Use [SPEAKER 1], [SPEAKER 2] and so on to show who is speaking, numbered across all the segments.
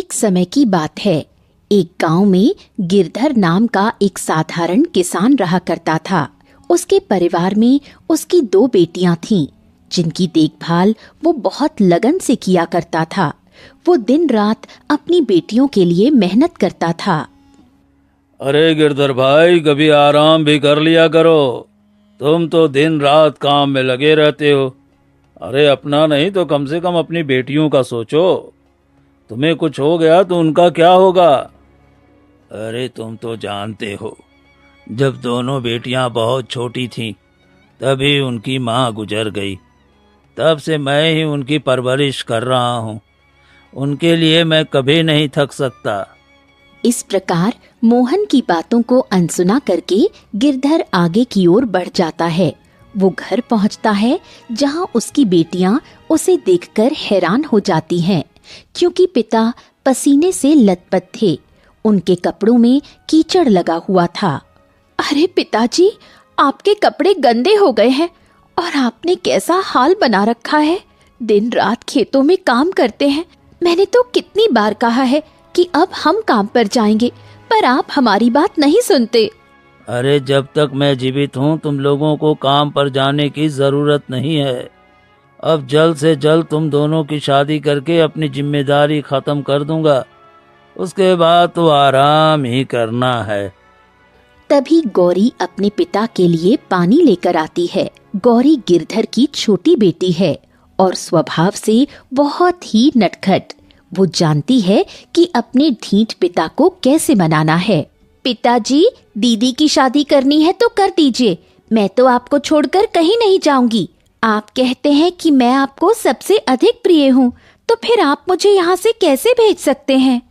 [SPEAKER 1] एक समय की बात है। एक गांव में गिरधर नाम का एक साधारण किसान रहा करता था। उसके परिवार में उसकी 2 बेटियां थीं, जिनकी देखभाल वो बहुत लगन से किया करता था। वो दिन रात अपनी बेटियों के लिए मेहनत करता था।
[SPEAKER 2] अरे गिरधर भाई, कभी आराम भी कर लिया करो। तुम तो दिन रात काम में लगे रहते हो। अरे अपना नहीं तो कम से कम अपनी बेटियों का सोचो। तुम्हें कुछ हो गया तो उनका क्या होगा। अरे तुम तो जानते हो, जब दोनों बेटियां बहुत छोटी थीं तभी उनकी माँ गुजर गई। तब से मैं ही उनकी परवरिश कर रहा हूँ। उनके लिए मैं कभी नहीं थक सकता।
[SPEAKER 1] इस प्रकार मोहन की बातों को अनसुना करके गिरधर आगे की ओर बढ़ जाता है। वो घर पहुंचता है जहां उसकी बेटियां उसे देखकर हैरान हो जाती हैं, क्योंकि पिता पसीने से लथपथ थे। उनके कपड़ों में कीचड़ लगा हुआ था। अरे पिताजी, आपके कपड़े गंदे हो गए हैं और आपने कैसा हाल बना रखा है। दिन रात खेतों में काम करते हैं। मैंने तो कितनी बार कहा है कि अब हम काम पर जाएंगे, पर आप हमारी बात नहीं सुनते।
[SPEAKER 2] अरे जब तक मैं जीवित हूँ तुम लोगों को काम पर जाने की जरूरत नहीं है। अब जल्द से जल्द तुम दोनों की शादी करके अपनी जिम्मेदारी खत्म कर दूंगा। उसके बाद तो आराम ही करना है।
[SPEAKER 1] तभी गौरी अपने पिता के लिए पानी लेकर आती है। गौरी गिरधर की छोटी बेटी है और स्वभाव से बहुत ही नटखट। वो जानती है कि अपने ढीठ पिता को कैसे मनाना है। पिताजी, दीदी की शादी करनी है तो कर दीजिए। मैं तो आपको छोड़कर कहीं नहीं जाऊंगी। आप कहते हैं कि मैं आपको सबसे अधिक प्रिय हूँ, तो फिर आप मुझे यहाँ से कैसे भेज सकते हैं।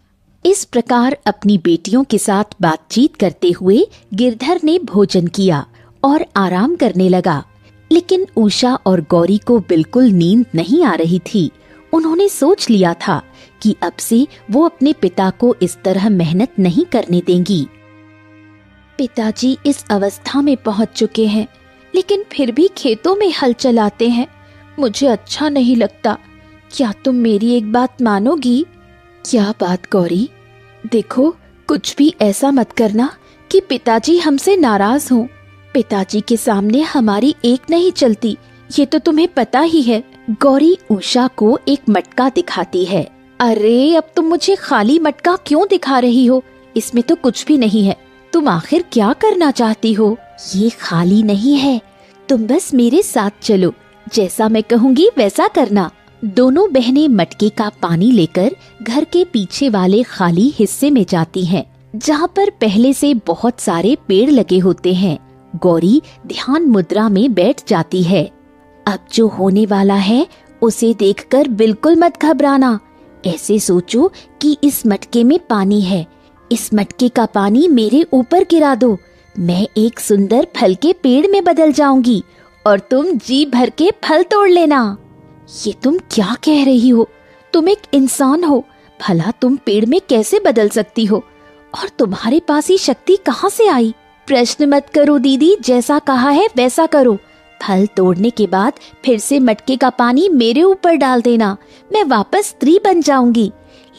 [SPEAKER 1] इस प्रकार अपनी बेटियों के साथ बातचीत करते हुए गिरधर ने भोजन किया और आराम करने लगा। लेकिन उषा और गौरी को बिल्कुल नींद नहीं आ रही थी। उन्होंने सोच लिया था कि अब से वो अपने पिता को इस तरह मेहनत नहीं करने देंगी। पिताजी इस अवस्था में पहुंच चुके हैं, लेकिन फिर भी खेतों में हल चलाते हैं। मुझे अच्छा नहीं लगता। क्या तुम मेरी एक बात मानोगी? क्या बात गौरी? देखो, कुछ भी ऐसा मत करना कि पिताजी हमसे नाराज हों। पिताजी के सामने हमारी एक नहीं चलती, ये तो तुम्हें पता ही है। गौरी उषा को एक मटका दिखाती है। अरे अब तुम मुझे खाली मटका क्यों दिखा रही हो? इसमें तो कुछ भी नहीं है। तुम आखिर क्या करना चाहती हो? ये खाली नहीं है, तुम बस मेरे साथ चलो। जैसा मैं कहूँगी वैसा करना। दोनों बहनें मटके का पानी लेकर घर के पीछे वाले खाली हिस्से में जाती हैं, जहाँ पर पहले से बहुत सारे पेड़ लगे होते हैं। गौरी ध्यान मुद्रा में बैठ जाती है। अब जो होने वाला है उसे देखकर बिल्कुल मत घबराना। ऐसे सोचो कि इस मटके में पानी है। इस मटके का पानी मेरे ऊपर गिरा दो। मैं एक सुंदर फल के पेड़ में बदल जाऊंगी और तुम जी भर के फल तोड़ लेना। ये तुम क्या कह रही हो? तुम एक इंसान हो, भला तुम पेड़ में कैसे बदल सकती हो? और तुम्हारे पास ये शक्ति कहाँ से आई? प्रश्न मत करो दीदी, जैसा कहा है वैसा करो। फल तोड़ने के बाद फिर से मटके का पानी मेरे ऊपर डाल देना। मैं वापस स्त्री बन जाऊंगी।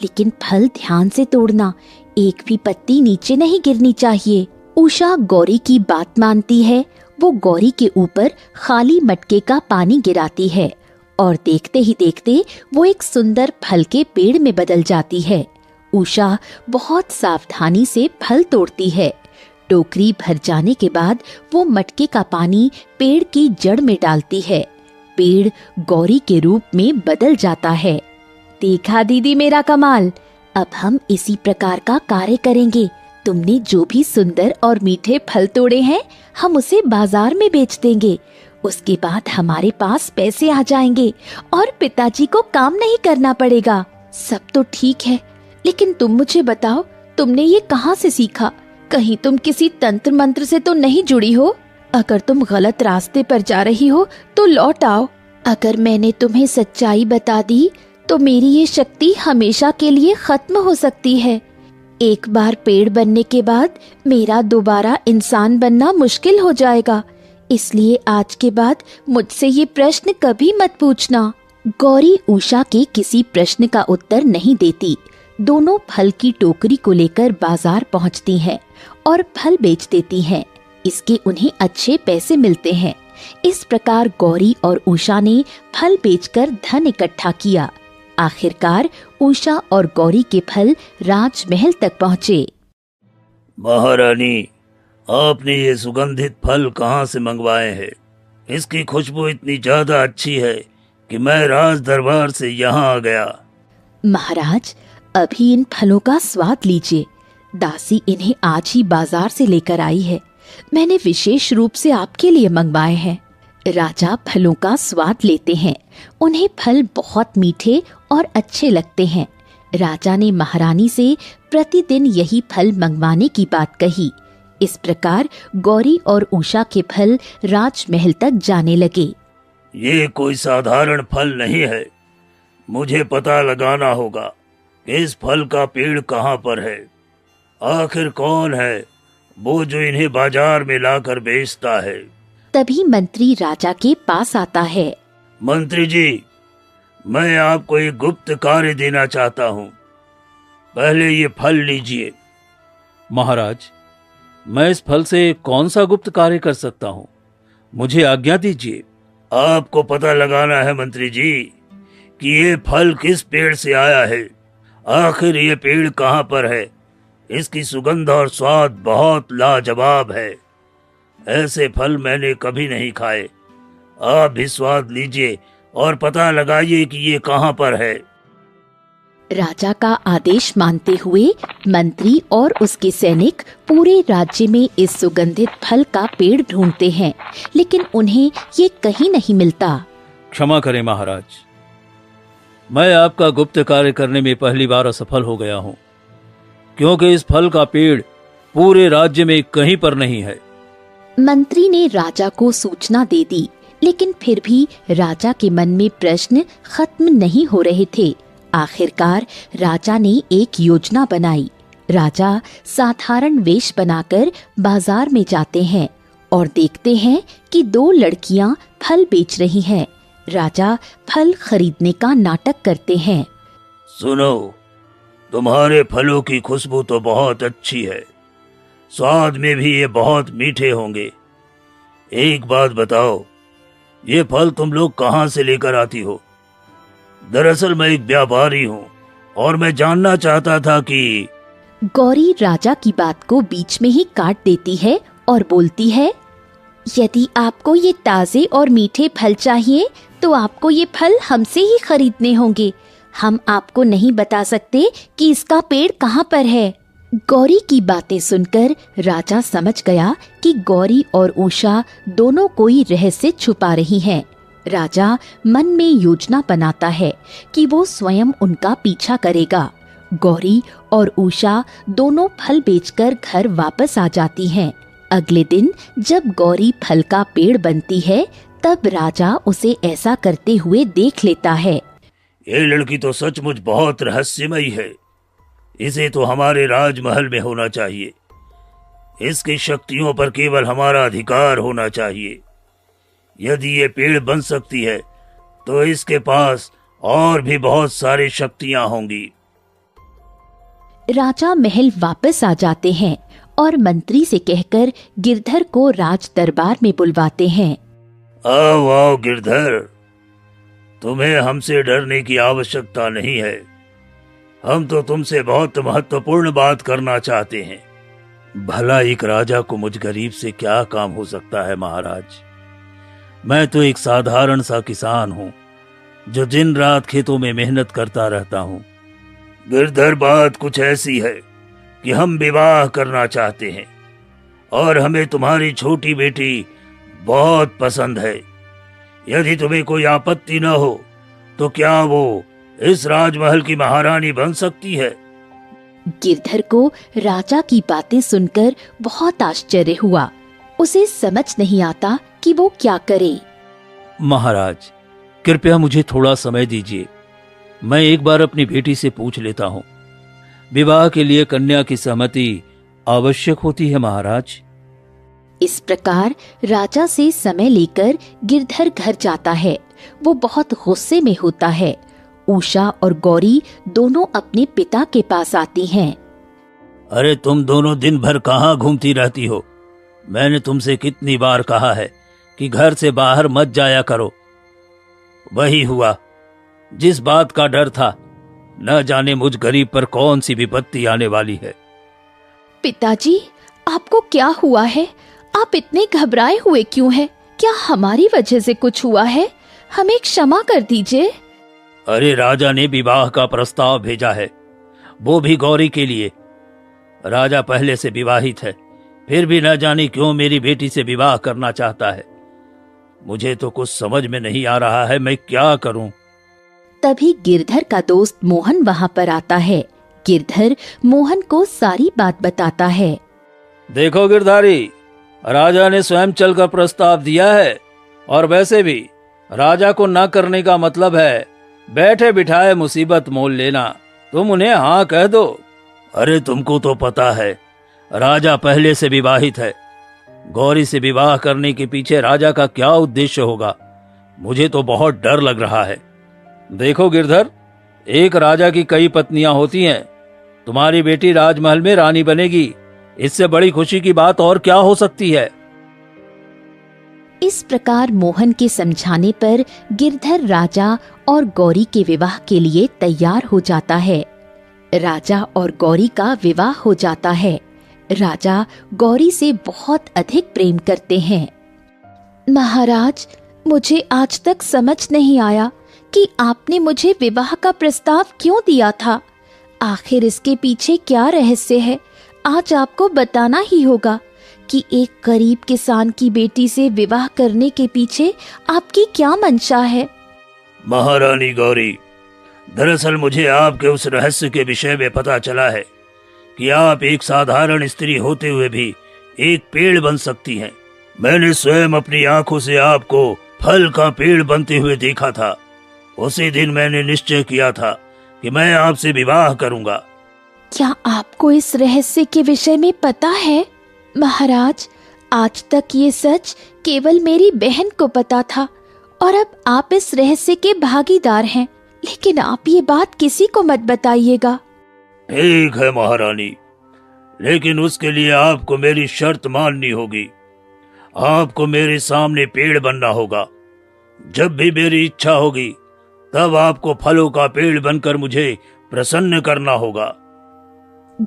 [SPEAKER 1] लेकिन फल ध्यान से तोड़ना, एक भी पत्ती नीचे नहीं गिरनी चाहिए। उषा गौरी की बात मानती है। वो गौरी के ऊपर खाली मटके का पानी गिराती है और देखते ही देखते वो एक सुंदर फल के पेड़ में बदल जाती है। उषा बहुत सावधानी से फल तोड़ती है। टोकरी भर जाने के बाद वो मटके का पानी पेड़ की जड़ में डालती है। पेड़ गौरी के रूप में बदल जाता है। देखा दीदी मेरा कमाल? अब हम इसी प्रकार का कार्य करेंगे। तुमने जो भी सुंदर और मीठे फल तोड़े हैं, हम उसे बाजार में बेच देंगे। उसके बाद हमारे पास पैसे आ जाएंगे और पिताजी को काम नहीं करना पड़ेगा। सब तो ठीक है, लेकिन तुम मुझे बताओ, तुमने ये कहाँ से सीखा? कहीं तुम किसी तंत्र मंत्र से तो नहीं जुड़ी हो? अगर तुम गलत रास्ते पर जा रही हो तो लौट आओ। अगर मैंने तुम्हें सच्चाई बता दी तो मेरी ये शक्ति हमेशा के लिए खत्म हो सकती है। एक बार पेड़ बनने के बाद मेरा दोबारा इंसान बनना मुश्किल हो जाएगा। इसलिए आज के बाद मुझसे ये प्रश्न कभी मत पूछना। गौरी उषा के किसी प्रश्न का उत्तर नहीं देती। दोनों फल की टोकरी को लेकर बाजार पहुंचती हैं और फल बेच देती हैं। इसके उन्हें अच्छे पैसे मिलते हैं। इस प्रकार गौरी और उषा ने फल बेचकर धन इकट्ठा किया। आखिरकार उषा और गौरी के फल राजमहल तक पहुँचे।
[SPEAKER 2] महारानी, आपने ये सुगंधित फल कहाँ से मंगवाए हैं? इसकी खुशबू इतनी ज्यादा अच्छी है कि मैं राज दरबार से यहाँ आ गया।
[SPEAKER 1] महाराज, अभी इन फलों का स्वाद लीजिए। दासी इन्हें आज ही बाजार से लेकर आई है। मैंने विशेष रूप से आपके लिए मंगवाए हैं। राजा फलों का स्वाद लेते हैं। उन्हें फल बहुत मीठे और अच्छे लगते हैं। राजा ने महारानी से प्रतिदिन यही फल मंगवाने की बात कही। इस प्रकार गौरी और उषा के फल राजमहल तक जाने लगे।
[SPEAKER 2] ये कोई साधारण फल नहीं है। मुझे पता लगाना होगा कि इस फल का पेड़ कहाँ पर है। आखिर कौन है वो जो इन्हें बाजार में लाकर बेचता है?
[SPEAKER 1] तभी मंत्री राजा के पास आता है।
[SPEAKER 2] मंत्री जी, मैं आपको एक गुप्त कार्य देना चाहता हूँ। पहले ये फल लीजिए। महाराज, मैं इस फल से कौन सा गुप्त कार्य कर सकता हूँ? मुझे आज्ञा दीजिए। आपको पता लगाना है मंत्री जी कि ये फल किस पेड़ से आया है। आखिर ये पेड़ कहाँ पर है। इसकी सुगंध और स्वाद बहुत लाजवाब है। ऐसे फल मैंने कभी नहीं खाए। आप भी स्वाद लीजिए और पता लगाइए कि ये कहाँ पर है।
[SPEAKER 1] राजा का आदेश मानते हुए मंत्री और उसके सैनिक पूरे राज्य में इस सुगंधित फल का पेड़ ढूंढते हैं, लेकिन उन्हें ये कहीं नहीं मिलता।
[SPEAKER 2] क्षमा करें महाराज, मैं आपका गुप्त कार्य करने में पहली बार असफल हो गया हूँ, क्योंकि इस फल का पेड़ पूरे राज्य में कहीं पर नहीं है।
[SPEAKER 1] मंत्री ने राजा को सूचना दे दी, लेकिन फिर भी राजा के मन में प्रश्न खत्म नहीं हो रहे थे। आखिरकार राजा ने एक योजना बनाई। राजा साधारण वेश बनाकर बाजार में जाते हैं और देखते हैं कि दो लड़कियां फल बेच रही हैं। राजा फल खरीदने का नाटक करते हैं।
[SPEAKER 2] सुनो, तुम्हारे फलों की खुशबू तो बहुत अच्छी है। स्वाद में भी ये बहुत मीठे होंगे। एक बात बताओ, ये फल तुम लोग कहाँ से लेकर आती हो? दरअसल मैं एक व्यापारी हूँ और मैं जानना चाहता था कि।
[SPEAKER 1] गौरी राजा की बात को बीच में ही काट देती है और बोलती है, यदि आपको ये ताजे और मीठे फल चाहिए तो आपको ये फल हमसे ही खरीदने होंगे। हम आपको नहीं बता सकते कि इसका पेड़ कहाँ पर है। गौरी की बातें सुनकर राजा समझ गया कि गौरी और उषा दोनों कोई रहस्य छुपा रही हैं। राजा मन में योजना बनाता है कि वो स्वयं उनका पीछा करेगा। गौरी और उषा दोनों फल बेचकर घर वापस आ जाती हैं। अगले दिन जब गौरी फल का पेड़ बनती है, तब राजा उसे ऐसा करते हुए देख लेता है।
[SPEAKER 2] ये लड़की तो सचमुच बहुत रहस्यमयी है। इसे तो हमारे राजमहल में होना चाहिए। इसकी शक्तियों पर केवल हमारा अधिकार होना चाहिए। यदि ये पेड़ बन सकती है तो इसके पास और भी बहुत सारी शक्तियां होंगी।
[SPEAKER 1] राजा महल वापस आ जाते हैं और मंत्री से कहकर गिरधर को राज दरबार में बुलवाते हैं।
[SPEAKER 2] आओ आओ गिरधर, तुम्हें हमसे डरने की आवश्यकता नहीं है। हम तो तुमसे बहुत महत्वपूर्ण बात करना चाहते हैं। भला एक राजा को मुझ गरीब से क्या काम हो सकता है महाराज? मैं तो एक साधारण सा किसान हूँ जो दिन रात खेतों में मेहनत करता रहता हूँ। गिरधर, बात कुछ ऐसी है कि हम विवाह करना चाहते हैं और हमें तुम्हारी छोटी बेटी बहुत पसंद है। यदि तुम्हें कोई आपत्ति न हो तो क्या वो इस राजमहल की महारानी बन सकती है?
[SPEAKER 1] गिरधर को राजा की बातें सुनकर बहुत आश्चर्य हुआ। उसे समझ नहीं आता कि वो क्या करे।
[SPEAKER 2] महाराज, कृपया मुझे थोड़ा समय दीजिए। मैं एक बार अपनी बेटी से पूछ लेता हूँ। विवाह के लिए कन्या की सहमति आवश्यक होती है महाराज।
[SPEAKER 1] इस प्रकार राजा से समय लेकर गिरधर घर जाता है। वो बहुत गुस्से में होता है। उषा और गौरी दोनों अपने पिता के पास आती हैं।
[SPEAKER 2] अरे तुम दोनों दिन भर कहाँ घूमती रहती हो? मैंने तुमसे कितनी बार कहा है कि घर से बाहर मत जाया करो। वही हुआ, जिस बात का डर था, न जाने मुझ गरीब पर कौन सी विपत्ति आने वाली है।
[SPEAKER 1] पिताजी, आपको क्या हुआ है? आप इतने घबराए हुए क्यों हैं? क्या हमारी वजह से कुछ हुआ है? हमें क्षमा कर दीजिए।
[SPEAKER 2] अरे राजा ने विवाह का प्रस्ताव भेजा है, वो भी गौरी के लिए। राजा पहले से विवाहित है, फिर भी न जाने क्यों मेरी बेटी से विवाह करना चाहता है। मुझे तो कुछ समझ में नहीं आ रहा है, मैं क्या करूं।
[SPEAKER 1] तभी गिरधर का दोस्त मोहन वहां पर आता है। गिरधर मोहन को सारी बात बताता है।
[SPEAKER 2] देखो गिरधारी, राजा ने स्वयं चलकर प्रस्ताव दिया है, और वैसे भी राजा को न करने का मतलब है बैठे बिठाए मुसीबत मोल लेना। तुम उन्हें हाँ कह दो। अरे तुमको तो पता है, राजा पहले से विवाहित है। गौरी से विवाह करने के पीछे राजा का क्या उद्देश्य होगा, मुझे तो बहुत डर लग रहा है। देखो गिरधर, एक राजा की कई पत्नियां होती हैं। तुम्हारी बेटी राजमहल में रानी बनेगी, इससे बड़ी खुशी की बात और क्या हो सकती है।
[SPEAKER 1] इस प्रकार मोहन के समझाने पर गिरधर राजा और गौरी के विवाह के लिए तैयार हो जाता है। राजा और गौरी का विवाह हो जाता है। राजा गौरी से बहुत अधिक प्रेम करते हैं। महाराज, मुझे आज तक समझ नहीं आया कि आपने मुझे विवाह का प्रस्ताव क्यों दिया था। आखिर इसके पीछे क्या रहस्य है? आज आपको बताना ही होगा कि एक गरीब किसान की बेटी से विवाह करने के पीछे आपकी क्या मंशा है।
[SPEAKER 2] महारानी गौरी, दरअसल मुझे आपके उस रहस्य के विषय में पता चला है कि आप एक साधारण स्त्री होते हुए भी एक पेड़ बन सकती हैं। मैंने स्वयं अपनी आंखों से आपको फल का पेड़ बनते हुए देखा था। उसी दिन मैंने निश्चय किया था कि मैं आपसे विवाह करूंगा।
[SPEAKER 1] क्या आपको इस रहस्य के विषय में पता है? महाराज, आज तक ये सच केवल मेरी बहन को पता था और अब आप इस रहस्य के भागीदार हैं, लेकिन आप ये बात किसी को मत बताइएगा।
[SPEAKER 2] ठीक है महारानी, लेकिन उसके लिए आपको मेरी शर्त माननी होगी। आपको मेरे सामने पेड़ बनना होगा। जब भी मेरी इच्छा होगी तब आपको फलों का पेड़ बनकर मुझे प्रसन्न करना होगा।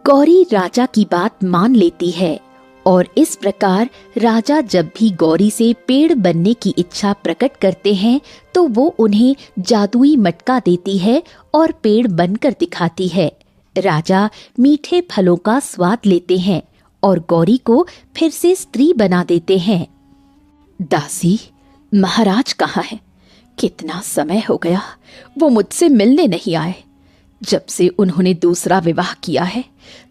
[SPEAKER 1] गौरी राजा की बात मान लेती है और इस प्रकार राजा जब भी गौरी से पेड़ बनने की इच्छा प्रकट करते हैं तो वो उन्हें जादुई मटका देती है और पेड़ बनकर दिखाती है। राजा मीठे फलों का स्वाद लेते हैं और गौरी को फिर से स्त्री बना देते हैं। दासी, महाराज कहाँ है? कितना समय हो गया, वो मुझसे मिलने नहीं आए। जब से उन्होंने दूसरा विवाह किया है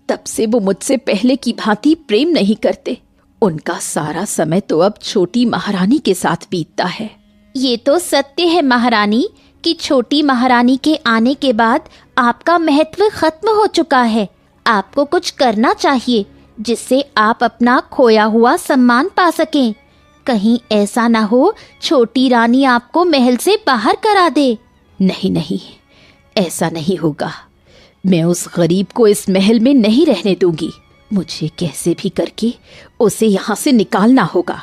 [SPEAKER 1] तब से वो मुझसे पहले की भांति प्रेम नहीं करते। उनका सारा समय तो अब छोटी महारानी के साथ बीतता है। ये तो सत्य है महारानी कि छोटी महारानी के आने के बाद आपका महत्व खत्म हो चुका है। आपको कुछ करना चाहिए जिससे आप अपना खोया हुआ सम्मान पा सकें। कहीं ऐसा ना हो छोटी रानी आपको महल से बाहर करा दे। नहीं नहीं, ऐसा नहीं होगा। मैं उस गरीब को इस महल में नहीं रहने दूंगी। मुझे कैसे भी करके उसे यहाँ से निकालना होगा।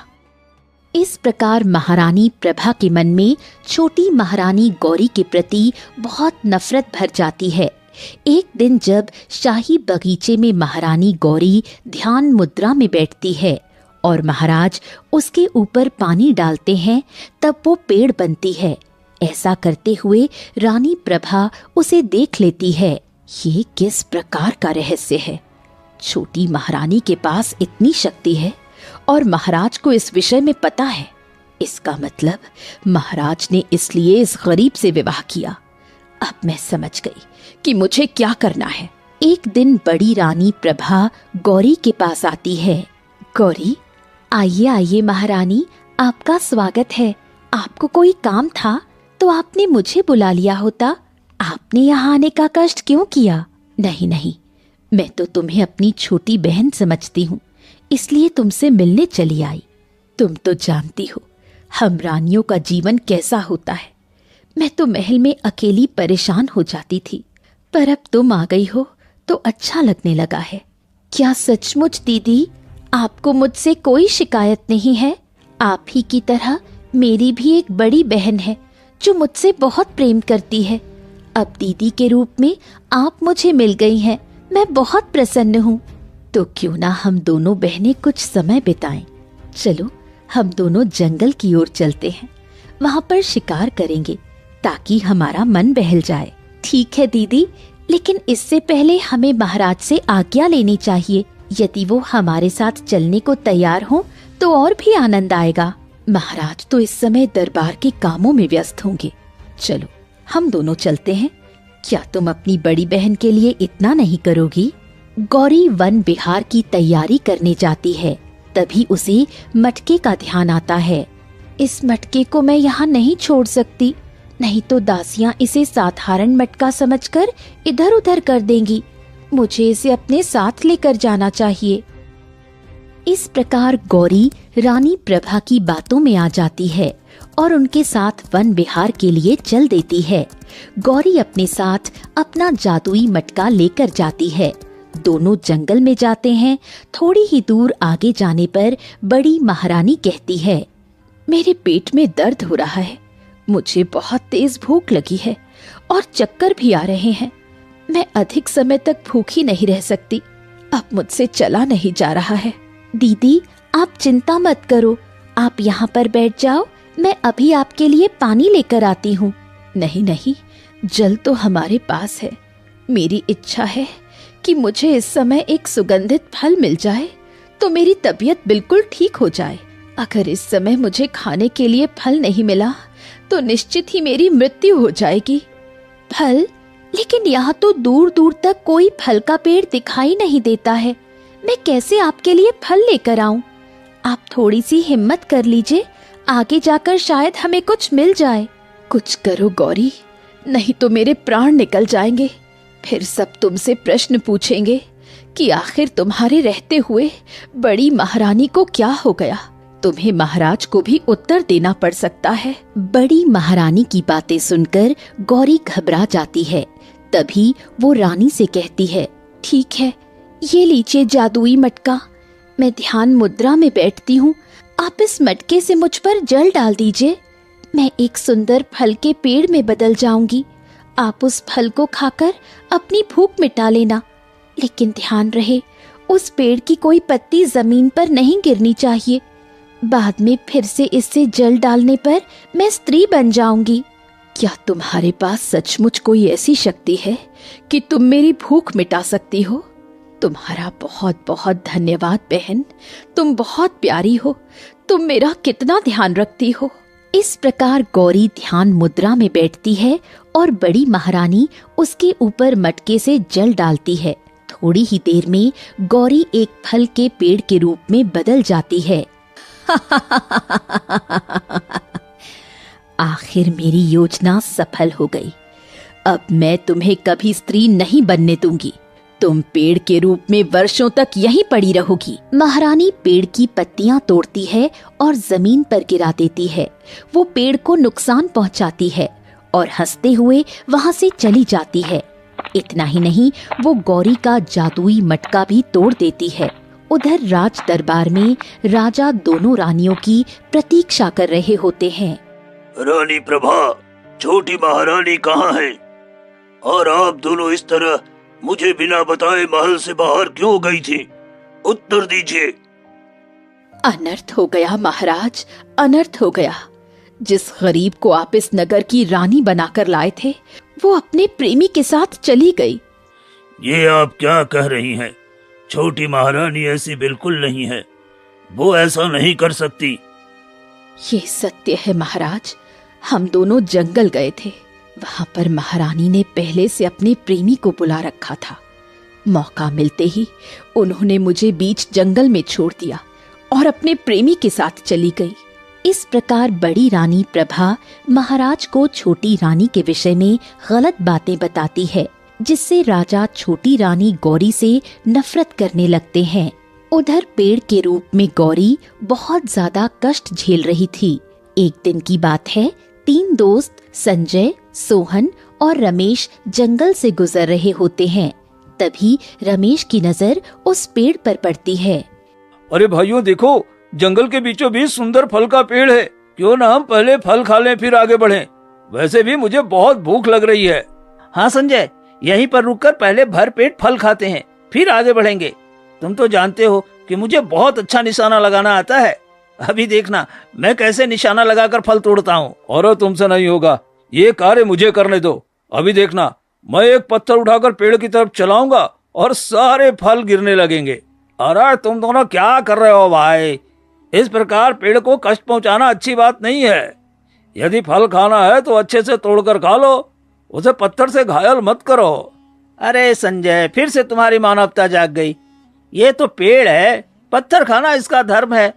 [SPEAKER 1] इस प्रकार महारानी प्रभा के मन में छोटी महारानी गौरी के प्रति बहुत नफरत भर जाती है। एक दिन जब शाही बगीचे में महारानी गौरी ध्यान मुद्रा में बैठती है और महाराज उसके ऊपर पानी डालते हैं तब वो पेड़ बनती है। ऐसा करते हुए रानी प्रभा उसे देख लेती है। ये किस प्रकार का रहस्य है? छोटी महारानी के पास इतनी शक्ति है और महाराज को इस विषय में पता है। इसका मतलब महाराज ने इसलिए इस गरीब से विवाह किया। अब मैं समझ गई कि मुझे क्या करना है। एक दिन बड़ी रानी प्रभा गौरी के पास आती है। गौरी, आइए आइए महारानी, आपका स्वागत है। आपको कोई काम था तो आपने मुझे बुला लिया होता। आपने यहाँ आने का कष्ट क्यों किया? नहीं नहीं, मैं तो तुम्हें अपनी छोटी बहन समझती हूँ, इसलिए तुमसे मिलने चली आई। तुम तो जानती हो हम रानियों का जीवन कैसा होता है। मैं तो महल में अकेली परेशान हो जाती थी, पर अब तुम आ गई हो तो अच्छा लगने लगा है। क्या सचमुच दीदी आपको मुझसे कोई शिकायत नहीं है? आप ही की तरह मेरी भी एक बड़ी बहन है जो मुझसे बहुत प्रेम करती है। अब दीदी के रूप में आप मुझे मिल गई हैं, मैं बहुत प्रसन्न हूँ। तो क्यों ना हम दोनों बहनें कुछ समय बिताएं। चलो हम दोनों जंगल की ओर चलते हैं, वहाँ पर शिकार करेंगे ताकि हमारा मन बहल जाए। ठीक है दीदी, लेकिन इससे पहले हमें महाराज से आज्ञा लेनी चाहिए। यदि वो हमारे साथ चलने को तैयार हो तो और भी आनंद आएगा। महाराज तो इस समय दरबार के कामों में व्यस्त होंगे। चलो हम दोनों चलते हैं। क्या तुम अपनी बड़ी बहन के लिए इतना नहीं करोगी? गौरी वन विहार की तैयारी करने जाती है, तभी उसे मटके का ध्यान आता है। इस मटके को मैं यहाँ नहीं छोड़ सकती, नहीं तो दासियां इसे साधारण मटका समझकर इधर उधर कर देंगी। मुझे इसे अपने साथ लेकर जाना चाहिए। इस प्रकार गौरी रानी प्रभा की बातों में आ जाती है और उनके साथ वन विहार के लिए चल देती है। गौरी अपने साथ अपना जादुई मटका लेकर जाती है। दोनों जंगल में जाते हैं। थोड़ी ही दूर आगे जाने पर बड़ी महारानी कहती है, मेरे पेट में दर्द हो रहा है, मुझे बहुत तेज भूख लगी है और चक्कर भी आ रहे हैं। मैं अधिक समय तक भूखी नहीं रह सकती, अब मुझसे चला नहीं जा रहा है। दीदी आप चिंता मत करो, आप यहाँ पर बैठ जाओ, मैं अभी आपके लिए पानी लेकर आती हूँ। नहीं नहीं, जल तो हमारे पास है। मेरी इच्छा है कि मुझे इस समय एक सुगंधित फल मिल जाए तो मेरी तबीयत बिल्कुल ठीक हो जाए। अगर इस समय मुझे खाने के लिए फल नहीं मिला तो निश्चित ही मेरी मृत्यु हो जाएगी। फल? लेकिन यहाँ तो दूर दूर तक कोई फल का पेड़ दिखाई नहीं देता है, मैं कैसे आपके लिए फल लेकर आऊं? आप थोड़ी सी हिम्मत कर लीजिए, आगे जाकर शायद हमें कुछ मिल जाए। कुछ करो गौरी, नहीं तो मेरे प्राण निकल जाएंगे। फिर सब तुमसे प्रश्न पूछेंगे कि आखिर तुम्हारे रहते हुए बड़ी महारानी को क्या हो गया। तुम्हें महाराज को भी उत्तर देना पड़ सकता है। बड़ी महारानी की बातें सुनकर गौरी घबरा जाती है। तभी वो रानी से कहती है, ठीक है, ये लीजिए जादुई मटका, मैं ध्यान मुद्रा में बैठती हूँ, आप इस मटके से मुझ पर जल डाल दीजिए, मैं एक सुंदर फल के पेड़ में बदल जाऊंगी। आप उस फल को खाकर अपनी भूख मिटा लेना, लेकिन ध्यान रहे उस पेड़ की कोई पत्ती जमीन पर नहीं गिरनी चाहिए। बाद में फिर से इससे जल डालने पर मैं स्त्री बन जाऊंगी। क्या तुम्हारे पास सचमुच कोई ऐसी शक्ति है कि तुम मेरी भूख मिटा सकती हो? तुम्हारा बहुत बहुत धन्यवाद बहन, तुम बहुत प्यारी हो, तुम मेरा कितना ध्यान रखती हो। इस प्रकार गौरी ध्यान मुद्रा में बैठती है और बड़ी महारानी उसके ऊपर मटके से जल डालती है। थोड़ी ही देर में गौरी एक फल के पेड़ के रूप में बदल जाती है। आखिर मेरी योजना सफल हो गई। अब मैं तुम्हें कभी स्त्री नहीं बनने दूंगी। तुम पेड़ के रूप में वर्षों तक यहीं पड़ी रहोगी। महारानी पेड़ की पत्तियां तोड़ती है और जमीन पर गिरा देती है। वो पेड़ को नुकसान पहुंचाती है और हंसते हुए वहां से चली जाती है। इतना ही नहीं, वो गौरी का जादुई मटका भी तोड़ देती है। उधर राज दरबार में राजा दोनों रानियों की प्रतीक्षा कर रहे होते हैं।
[SPEAKER 2] रानी प्रभा, छोटी महारानी कहाँ है? और आप दोनों इस तरह मुझे बिना बताए महल से बाहर क्यों गई थी? उत्तर दीजिए।
[SPEAKER 1] अनर्थ हो गया महाराज, अनर्थ हो गया। जिस गरीब को आप इस नगर की रानी बनाकर लाए थे, वो अपने प्रेमी के साथ चली गई।
[SPEAKER 2] ये आप क्या कह रही हैं? छोटी महारानी ऐसी बिल्कुल नहीं है, वो ऐसा नहीं कर सकती।
[SPEAKER 1] ये सत्य है महाराज, हम दोनों जंगल गए थे। वहां पर महारानी ने पहले से अपने प्रेमी को बुला रखा था। मौका मिलते ही उन्होंने मुझे बीच जंगल में छोड़ दिया और अपने प्रेमी के साथ चली गई। इस प्रकार बड़ी रानी प्रभा महाराज को छोटी रानी के विषय में गलत बातें बताती है, जिससे राजा छोटी रानी गौरी से नफरत करने लगते हैं। उधर पेड़ के रूप में गौरी बहुत ज्यादा कष्ट झेल रही थी। एक दिन की बात है, तीन दोस्त संजय, सोहन और रमेश जंगल से गुजर रहे होते हैं। तभी रमेश की नजर उस पेड़ पर पड़ती है।
[SPEAKER 2] अरे भाइयों देखो, जंगल के बीचों बीच सुंदर फल का पेड़ है। क्यों ना हम पहले फल खा लें फिर आगे बढ़ें। वैसे भी मुझे बहुत भूख लग रही है।
[SPEAKER 3] हाँ संजय, यहीं पर रुककर पहले भर पेट फल खाते हैं, फिर आगे बढ़ेंगे। तुम तो जानते हो कि मुझे बहुत अच्छा निशाना लगाना आता है। अभी देखना मैं कैसे निशाना लगाकर फल तोड़ता हूँ।
[SPEAKER 2] और तुमसे नहीं होगा, ये कार्य मुझे करने दो। अभी देखना, मैं एक पत्थर उठाकर पेड़ की तरफ चलाऊंगा और सारे फल गिरने लगेंगे।
[SPEAKER 3] अरे तुम दोनों क्या कर रहे हो भाई? इस प्रकार पेड़ को कष्ट पहुंचाना अच्छी बात नहीं है।
[SPEAKER 2] यदि फल खाना है तो अच्छे से तोड़कर खा लो, उसे पत्थर से घायल मत करो।
[SPEAKER 3] अरे संजय, फिर से तुम्हारी मानवता जाग गई। ये तो पेड़ है, पत्थर खाना इसका धर्म है।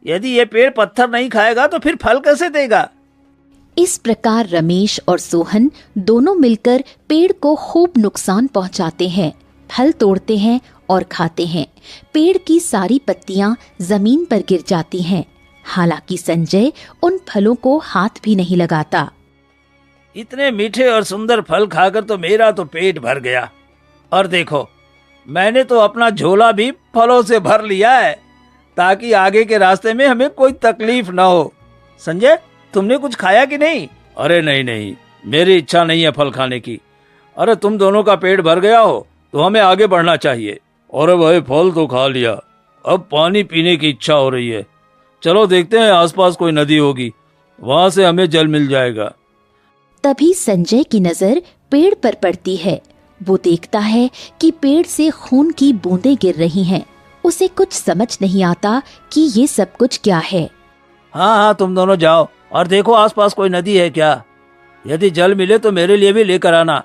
[SPEAKER 3] यदि ये पेड़ पत्थर नहीं खाएगा तो फिर फल कैसे देगा?
[SPEAKER 1] इस प्रकार रमेश और सोहन दोनों मिलकर पेड़ को खूब नुकसान पहुंचाते हैं। फल तोड़ते हैं और खाते हैं। पेड़ की सारी पत्तियां जमीन पर गिर जाती हैं। हालांकि संजय उन फलों को हाथ भी नहीं लगाता।
[SPEAKER 3] इतने मीठे और सुंदर फल खाकर तो मेरा तो पेट भर गया। और देखो, मैंने तो अपना झोला भी फलों से भर लिया है, ताकि आगे के रास्ते में हमें कोई तकलीफ ना हो। संजय, तुमने कुछ खाया कि नहीं?
[SPEAKER 2] अरे नहीं, मेरी इच्छा नहीं है फल खाने की। अरे तुम दोनों का पेट भर गया हो तो हमें आगे बढ़ना चाहिए। और वही फल तो खा लिया, अब पानी पीने की इच्छा हो रही है। चलो देखते हैं, आसपास कोई नदी होगी, वहां से हमें जल मिल जाएगा।
[SPEAKER 1] तभी संजय की नजर पेड़ पर पड़ती है। वो देखता है कि पेड़ से खून की बूंदें गिर रही हैं। उसे कुछ समझ नहीं आता कि ये सब कुछ क्या है।
[SPEAKER 3] हाँ, तुम दोनों जाओ और देखो आसपास कोई नदी है क्या। यदि जल मिले तो मेरे लिए भी लेकर आना।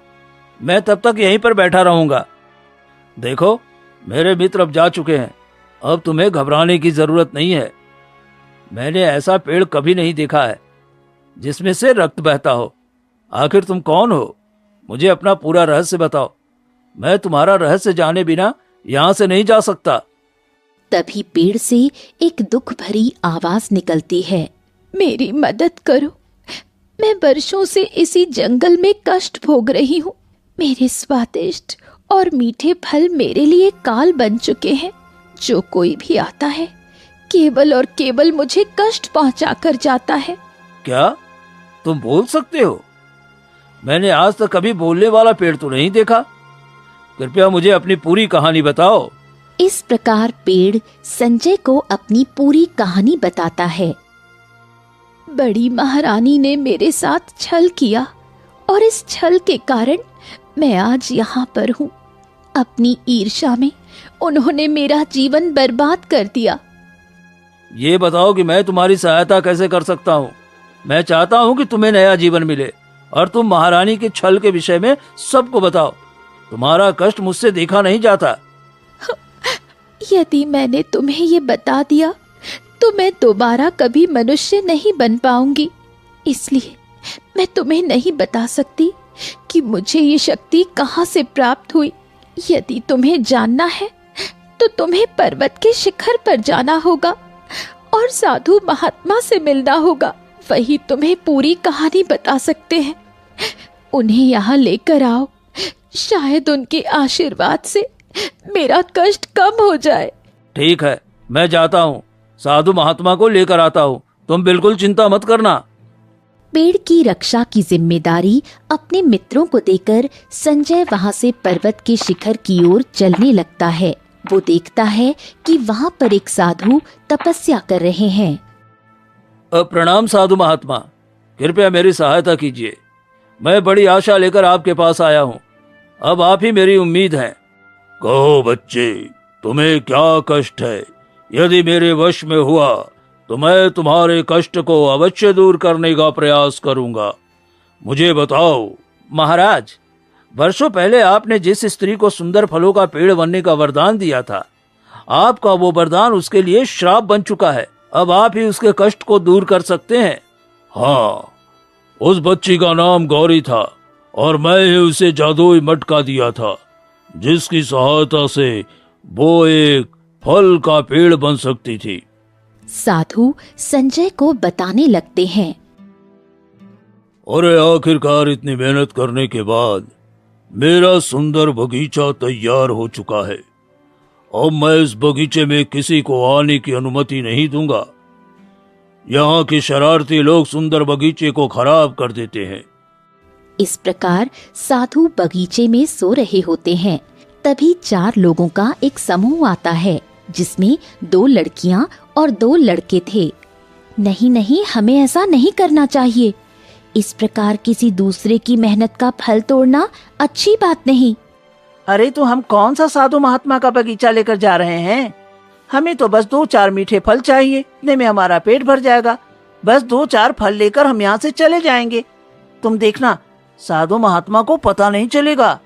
[SPEAKER 3] मैं तब तक यहीं पर बैठा रहूंगा।
[SPEAKER 2] देखो, मेरे मित्र अब जा चुके हैं। अब तुम्हें घबराने की जरूरत नहीं है। मैंने ऐसा पेड़ कभी नहीं देखा है जिसमें से रक्त बहता हो। आखिर तुम कौन हो? मुझे अपना पूरा रहस्य बताओ। मैं तुम्हारा रहस्य जाने बिना यहाँ से नहीं जा सकता।
[SPEAKER 1] तभी पेड़ से एक दुख भरी आवाज निकलती है। मेरी मदद करो, मैं वर्षों से इसी जंगल में कष्ट भोग रही हूँ। मेरे स्वादिष्ट और मीठे फल मेरे लिए काल बन चुके हैं। जो कोई भी आता है केवल और केवल मुझे कष्ट पहुंचा कर जाता है।
[SPEAKER 2] क्या तुम बोल सकते हो? मैंने आज तक कभी बोलने वाला पेड़ तो नहीं देखा। कृपया मुझे अपनी पूरी कहानी बताओ।
[SPEAKER 1] इस प्रकार पेड़ संजय को अपनी पूरी कहानी बताता है। बड़ी महारानी ने मेरे साथ छल किया और इस छल के कारण मैं आज यहाँ पर हूँ। अपनी ईर्ष्या में उन्होंने मेरा जीवन बर्बाद कर दिया।
[SPEAKER 2] ये बताओ कि मैं तुम्हारी सहायता कैसे कर सकता हूँ। मैं चाहता हूँ कि तुम्हें नया जीवन मिले और तुम महारानी के छल के विषय में सबको बताओ। तुम्हारा कष्ट मुझसे देखा नहीं जाता।
[SPEAKER 1] यदि मैंने तुम्हें ये बता दिया तो मैं दोबारा कभी मनुष्य नहीं बन पाऊंगी। इसलिए मैं तुम्हें नहीं बता सकती कि मुझे ये शक्ति कहाँ से प्राप्त हुई। यदि तुम्हें जानना है तो तुम्हें पर्वत के शिखर पर जाना होगा और साधु महात्मा से मिलना होगा। वही तुम्हें पूरी कहानी बता सकते हैं। उन्हें यहाँ लेकर आओ, शायद उनके आशीर्वाद से मेरा कष्ट कम हो जाए।
[SPEAKER 2] ठीक है, मैं जाता हूँ, साधु महात्मा को लेकर आता हूँ। तुम बिल्कुल चिंता मत करना।
[SPEAKER 1] पेड़ की रक्षा की जिम्मेदारी अपने मित्रों को देकर संजय वहां से पर्वत के शिखर की ओर चलने लगता है। वो देखता है कि वहां पर एक साधु तपस्या कर रहे हैं।
[SPEAKER 2] प्रणाम साधु महात्मा, कृपया मेरी सहायता कीजिए। मैं बड़ी आशा लेकर आपके पास आया हूँ। अब आप ही मेरी उम्मीद हैं। कहो बच्चे, तुम्हें क्या कष्ट है? यदि मेरे वश में हुआ तो मैं तुम्हारे कष्ट को अवश्य दूर करने का प्रयास करूंगा। मुझे बताओ।
[SPEAKER 3] महाराज, वर्षों पहले आपने जिस स्त्री को सुंदर फलों का पेड़ बनने का वरदान दिया था, आपका वो वरदान उसके लिए श्राप बन चुका है। अब आप ही उसके कष्ट को दूर कर सकते हैं।
[SPEAKER 2] हाँ, उस बच्ची का नाम गौरी था और मैं ही उसे जादुई मटका दिया था, जिसकी सहायता से वो एक फल का पेड़ बन सकती थी।
[SPEAKER 1] साधु संजय को बताने लगते हैं।
[SPEAKER 2] अरे आखिरकार इतनी मेहनत करने के बाद मेरा सुंदर बगीचा तैयार हो चुका है। अब मैं इस बगीचे में किसी को आने की अनुमति नहीं दूंगा। यहाँ के शरारती लोग सुंदर बगीचे को खराब कर देते हैं।
[SPEAKER 1] इस प्रकार साधु बगीचे में सो रहे होते हैं। तभी 4 लोगों का एक समूह आता है जिसमें 2 लड़कियां और 2 लड़के थे। नहीं नहीं, हमें ऐसा नहीं करना चाहिए। इस प्रकार किसी दूसरे की मेहनत का फल तोड़ना अच्छी बात नहीं।
[SPEAKER 3] अरे तो हम कौन सा साधु महात्मा का बगीचा लेकर जा रहे हैं? हमें तो बस 2-4 मीठे फल चाहिए, इतने में हमारा पेट भर जाएगा। बस 2-4 फल लेकर हम यहाँ से चले जाएंगे। तुम देखना, साधु महात्मा को पता नहीं चलेगा।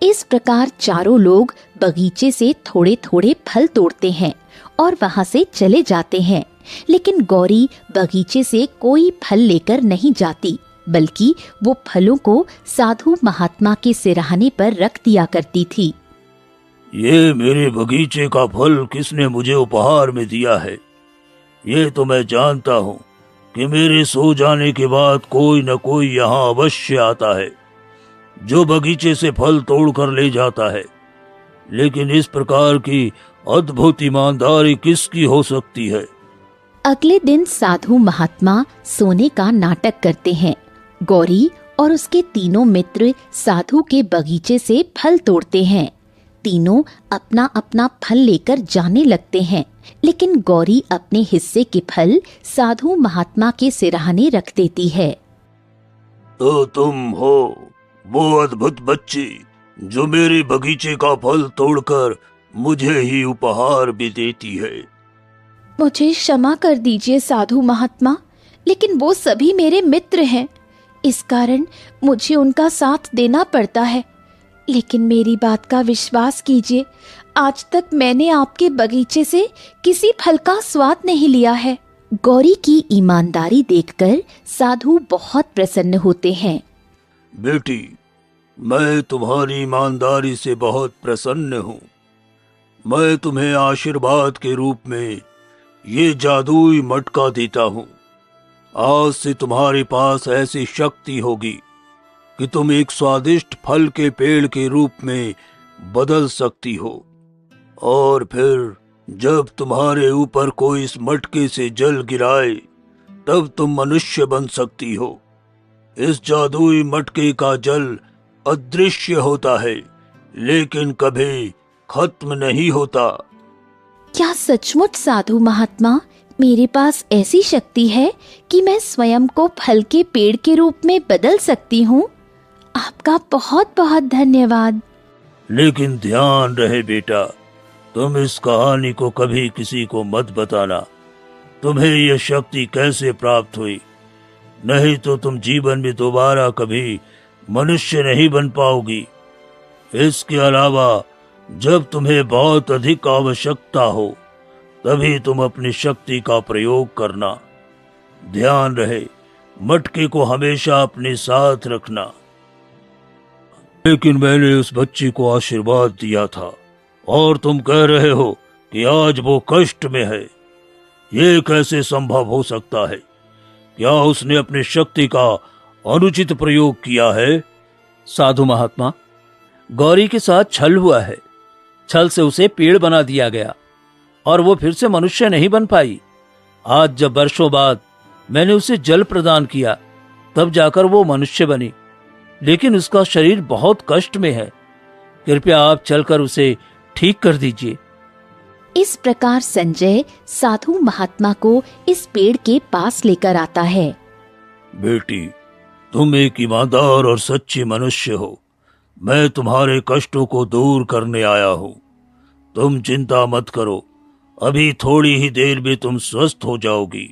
[SPEAKER 1] इस प्रकार चारों लोग बगीचे से थोड़े थोड़े फल तोड़ते हैं और वहाँ से चले जाते हैं। लेकिन गौरी बगीचे से कोई फल लेकर नहीं जाती, बल्कि वो फलों को साधु महात्मा के सिरहाने पर रख दिया करती थी।
[SPEAKER 2] ये मेरे बगीचे का फल किसने मुझे उपहार में दिया है? ये तो मैं जानता हूँ कि मेरे सो जाने के बाद कोई न कोई यहाँ अवश्य आता है जो बगीचे से फल तोड़ कर ले जाता है। लेकिन इस प्रकार की अद्भुत ईमानदारी किसकी हो सकती है?
[SPEAKER 1] अगले दिन साधु महात्मा सोने का नाटक करते हैं। गौरी और उसके तीनों मित्र साधु के बगीचे से फल तोड़ते हैं। तीनों अपना अपना फल लेकर जाने लगते हैं, लेकिन गौरी अपने हिस्से के फल साधु महात्मा के सिरहाने रख देती है।
[SPEAKER 2] तो तुम हो वो अद्भुत बच्ची जो मेरे बगीचे का फल तोड़कर मुझे ही उपहार भी देती है।
[SPEAKER 1] मुझे क्षमा कर दीजिए साधु महात्मा, लेकिन वो सभी मेरे मित्र हैं, इस कारण मुझे उनका साथ देना पड़ता है। लेकिन मेरी बात का विश्वास कीजिए, आज तक मैंने आपके बगीचे से किसी फल का स्वाद नहीं लिया है। गौरी की ईमानदारी देखकर साधु बहुत प्रसन्न होते हैं।
[SPEAKER 2] बेटी, मैं तुम्हारी ईमानदारी से बहुत प्रसन्न हूँ। मैं तुम्हें आशीर्वाद के रूप में ये जादुई मटका देता हूँ। आज से तुम्हारे पास ऐसी शक्ति होगी कि तुम एक स्वादिष्ट फल के पेड़ के रूप में बदल सकती हो, और फिर जब तुम्हारे ऊपर कोई इस मटके से जल गिराए तब तुम मनुष्य बन सकती हो। इस जादुई मटके का जल अदृश्य होता है, लेकिन कभी खत्म नहीं होता।
[SPEAKER 1] क्या सचमुच साधु महात्मा, मेरे पास ऐसी शक्ति है कि मैं स्वयं को फल के पेड़ के रूप में बदल सकती हूँ? आपका बहुत बहुत धन्यवाद।
[SPEAKER 2] लेकिन ध्यान रहे बेटा, तुम इस कहानी को कभी किसी को मत बताना। तुम्हें यह शक्ति कैसे प्राप्त हुई, नहीं तो तुम जीवन में दोबारा कभी मनुष्य नहीं बन पाओगी। इसके अलावा जब तुम्हें बहुत अधिक आवश्यकता हो तभी तुम अपनी शक्ति का प्रयोग करना। ध्यान रहे, मटके को हमेशा अपने साथ रखना। लेकिन मैंने उस बच्ची को आशीर्वाद दिया था और तुम कह रहे हो कि आज वो कष्ट में है। ये कैसे संभव हो सकता है? क्या उसने अपनी शक्ति का अनुचित प्रयोग किया है?
[SPEAKER 3] साधु महात्मा, गौरी के साथ छल हुआ है। छल से उसे पेड़ बना दिया गया और वो फिर से मनुष्य नहीं बन पाई। आज जब वर्षों बाद मैंने उसे जल प्रदान किया तब जाकर वो मनुष्य बनी, लेकिन उसका शरीर बहुत कष्ट में है। कृपया आप चलकर उसे ठीक कर दीजिए।
[SPEAKER 1] इस प्रकार संजय साधु महात्मा को इस पेड़ के पास लेकर आता है।
[SPEAKER 2] बेटी, तुम एक ईमानदार और सच्ची मनुष्य हो। मैं तुम्हारे कष्टों को दूर करने आया हूँ। तुम चिंता मत करो, अभी थोड़ी ही देर में तुम स्वस्थ हो जाओगी।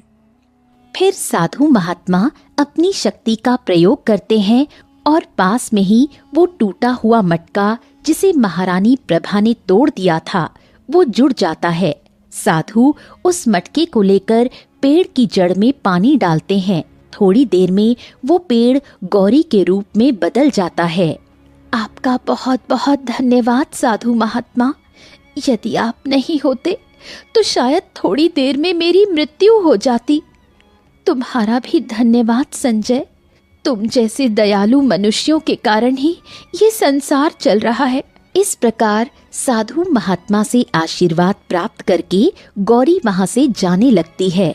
[SPEAKER 1] फिर साधु महात्मा अपनी शक्ति का प्रयोग करते हैं और पास में ही वो टूटा हुआ मटका जिसे महारानी प्रभा ने तोड़ दिया था वो जुड़ जाता है। साधु उस मटके को लेकर पेड़ की जड़ में पानी डालते हैं। थोड़ी देर में वो पेड़ गौरी के रूप में बदल जाता है। आपका बहुत बहुत धन्यवाद साधु महात्मा। यदि आप नहीं होते तो शायद थोड़ी देर में मेरी मृत्यु हो जाती। तुम्हारा भी धन्यवाद संजय, तुम जैसे दयालु मनुष्यों के कारण ही ये संसार चल रहा है। इस प्रकार साधु महात्मा से आशीर्वाद प्राप्त करके गौरी वहां से जाने लगती है।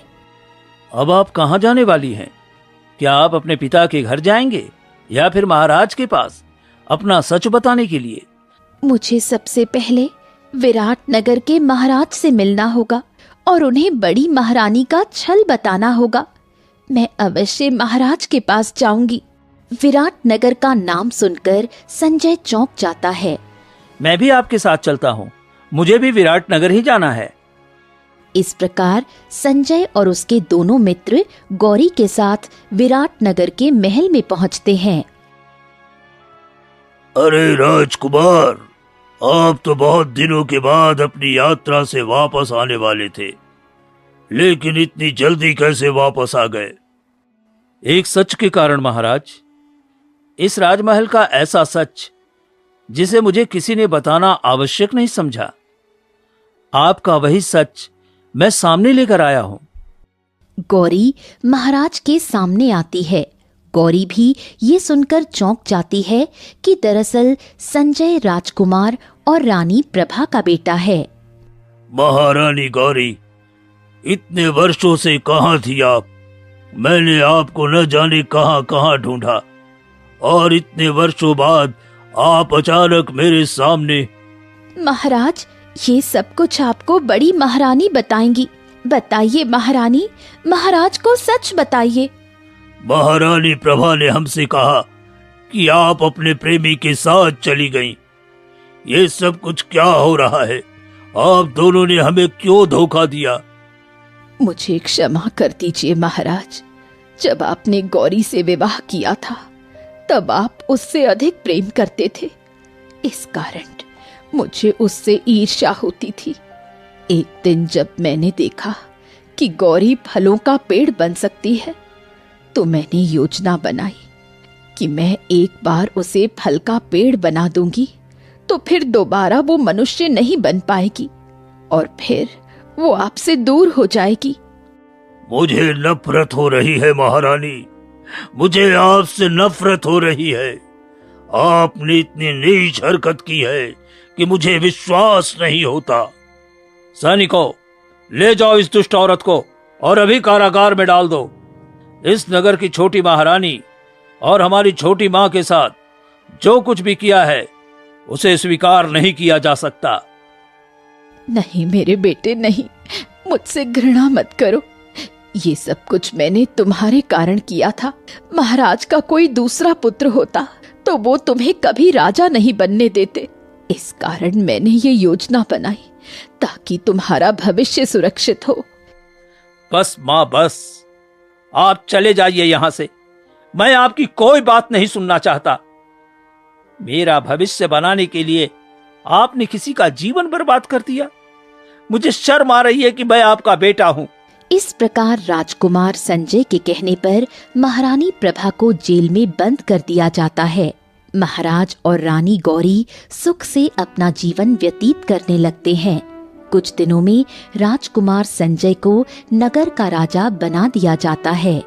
[SPEAKER 3] अब आप कहाँ जाने वाली हैं? क्या आप अपने पिता के घर जाएंगे या फिर महाराज के पास अपना सच बताने के लिए?
[SPEAKER 1] मुझे सबसे पहले विराट नगर के महाराज से मिलना होगा और उन्हें बड़ी महारानी का छल बताना होगा। मैं अवश्य महाराज के पास जाऊंगी। विराट नगर का नाम सुनकर संजय चौंक जाता है।
[SPEAKER 3] मैं भी आपके साथ चलता हूँ, मुझे भी विराट नगर ही जाना है।
[SPEAKER 1] इस प्रकार संजय और उसके दोनों मित्र गौरी के साथ विराट नगर के महल में पहुंचते हैं।
[SPEAKER 2] अरे राजकुमार, आप तो बहुत दिनों के बाद अपनी यात्रा से वापस आने वाले थे, लेकिन इतनी जल्दी कैसे वापस आ गए?
[SPEAKER 3] एक सच के कारण महाराज। इस राजमहल का ऐसा सच जिसे मुझे किसी ने बताना आवश्यक नहीं समझा। आपका वही सच मैं सामने लेकर आया हूं।
[SPEAKER 1] गौरी महाराज के सामने आती है। गौरी भी ये सुनकर चौंक जाती है कि दरअसल संजय राजकुमार और रानी प्रभा का बेटा है।
[SPEAKER 2] महारानी गौरी, इतने वर्षों से कहाँ थी आप? मैंने आपको न जाने कहाँ कहाँ ढूंढा और इतने वर्षों बाद आप अचानक मेरे सामने।
[SPEAKER 1] महाराज, ये सब कुछ आपको बड़ी महारानी बताएंगी। बताइए महारानी, महाराज को सच बताइए।
[SPEAKER 2] महारानी प्रभा ने हमसे कहा कि आप अपने प्रेमी के साथ चली गईं। ये सब कुछ क्या हो रहा है? आप दोनों ने हमें क्यों धोखा दिया?
[SPEAKER 1] मुझे क्षमा कर दीजिए महाराज। जब आपने गौरी से विवाह किया था तब आप उससे अधिक प्रेम करते थे। इस कारण मुझे उससे ईर्ष्या होती थी। एक दिन जब मैंने देखा कि गौरी फलों का पेड़ बन सकती है तो मैंने योजना बनाई कि मैं एक बार उसे फल का पेड़ बना दूंगी तो फिर दोबारा वो मनुष्य नहीं बन पाएगी और फिर वो आपसे दूर हो जाएगी।
[SPEAKER 2] मुझे नफरत हो रही है महारानी, मुझे आपसे नफरत हो रही है। आपने इतनी नीच हरकत की है कि मुझे विश्वास नहीं होता।
[SPEAKER 3] सैनिकों, ले जाओ इस दुष्ट औरत को और अभी कारागार में डाल दो। इस नगर की छोटी महारानी और हमारी छोटी मां के साथ जो कुछ भी किया है उसे स्वीकार नहीं किया जा सकता।
[SPEAKER 1] नहीं मेरे बेटे, नहीं, मुझसे घृणा मत करो। ये सब कुछ मैंने तुम्हारे कारण किया था। महाराज का कोई दूसरा पुत्र होता तो वो तुम्हें कभी राजा नहीं बनने देते। इस कारण मैंने ये योजना बनाई ताकि तुम्हारा भविष्य सुरक्षित हो।
[SPEAKER 3] बस मां, बस, आप चले जाइए यहां से। मैं आपकी कोई बात नहीं सुनना चाहता। मेरा भविष्य बनाने के लिए आपने किसी का जीवन बर्बाद कर दिया। मुझे शर्म आ रही है कि मैं आपका बेटा हूं।
[SPEAKER 1] इस प्रकार राजकुमार संजय के कहने पर महारानी प्रभा को जेल में बंद कर दिया जाता है। महाराज और रानी गौरी सुख से अपना जीवन व्यतीत करने लगते हैं। कुछ दिनों में राजकुमार संजय को नगर का राजा बना दिया जाता है।